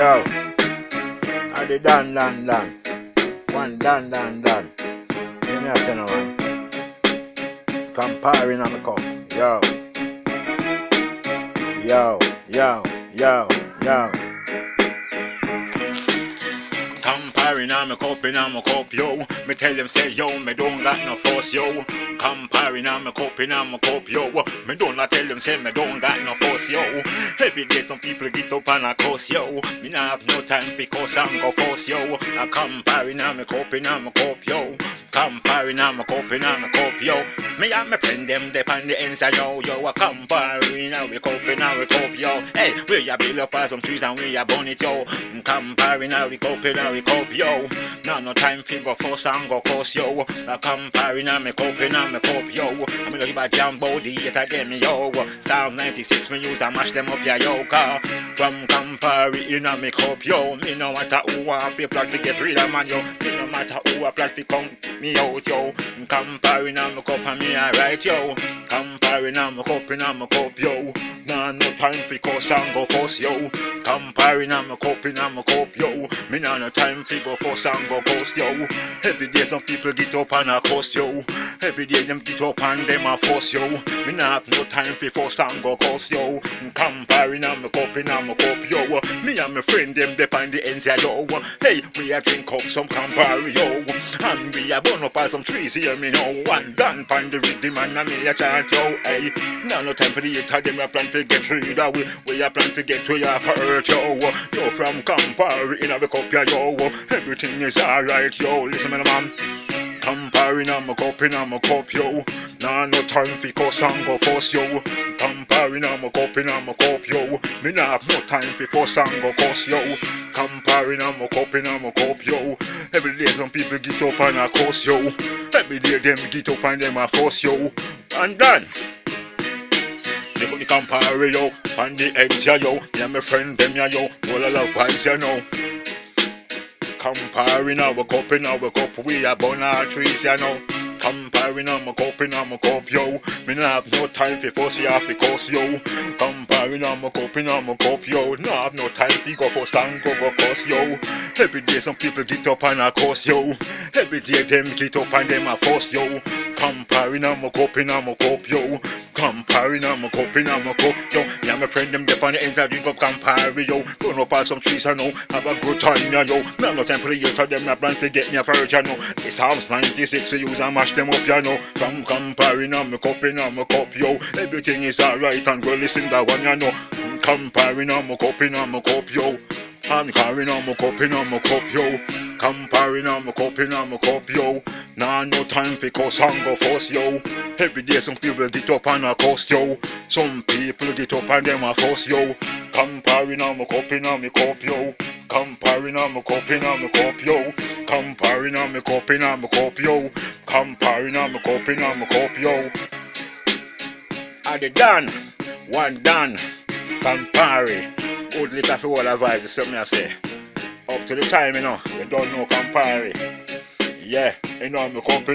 Yo, I the Dan. One Dan. Hear me a say no man. Comparing on the cup. Yo. Comparing on my cup, yo. Me tell them say, yo, me don't got no force, yo. Comparing on my cup, yo. Me don't not tell them say, me don't got no force, yo. Every day some people get up and a cuss, yo. Me not have no time because I'm go force, yo. I comparing on my cup, yo. Comparing on my cup, yo. Me and my friend them depend the ends of yo. I comparing on my cup, yo. Hey, we a build up some trees and we a burn it, yo. Comparing on my cup, yo. Now no time for go force and go course, yo. I comparing on my cup, yo. I mean look about Jambo, the eight of them, yo. Sound 96 me use and mash them up, yeah, yo. From comparing on my cup, yo. Me no matter who I be plot to get rid of man, yo. Me no matter who I plot to come me out, yo. Comparing on my cup and me alright, yo. Comparing on my cup, yo. Nah, no time for cause and go force, yo. Comparing on my cup, yo. Me nah no time for go force and go coast, yo. Every day some people get up and a coast, yo. Every day them get up and them a force, yo. Me nah have no time for force and go coast, yo. Comparing on my cup, yo. Me and my friend them depend the ends, yo. Hey, we a drink up some Campari, yo. And we a burn up all some trees here, me know. One done pan the rhythm and me a chant, yo. Hey, now no time for the eight of them a plan to get rid of we a plan to get to your hurt, yo. Yo, from Campari in a cup, yo. Everything is alright, yo. Listen, man. Comparing on my cup, yo. Nah, no time for cuss and go force, yo. Comparing on my cup, yo. Me nah have no time for cuss and go cuss, yo. Comparing on my cup, yo. Every day some people get up and a cuss, yo. Every day them get up and them a fuss, yo. And then they put the compare, yo. And the eggs, yo. Me and my friend them, yo. All I love vibes, you know. Comparing our cup, we a burn our trees, you know. Comparing our cup, yo. Me nah have no time for force, we have to course, yo. Comparing our cup, yo. Nah have no time to go for stand, go course, yo. Every day some people get up and a course, yo. Every day them get up and them a force, yo. Comparing our cup, yo. Comparing our cup, yo. Me and my friend them dip on the ends of drink up Campari, yo. Burn up all some trees, I know. Have a good time, yo. Me have no time for the youth of them, I plan to get me a furry, you know. It's Psalms 96, we use and mash them up, you know. From comparing on my cup, yo. Everything is alright and go listen that one, you know. Comparing on my cup, yo. I'm carrying on my cup, yo. Comparing on my cup, yo. Nah, no time for cuss and go force, yo. Every day some people get up and a cuss, yo. Some people get up and them a fuss, yo. Comparing on my cup, yo. Comparing on my cup, yo. Comparing on my cup, yo. Comparing on my cup, yo. I the Dan, one Dan, Campari. Good little for all advice, something I say. Up to the time, you know, you don't know Campari. Yeah, you know me cup,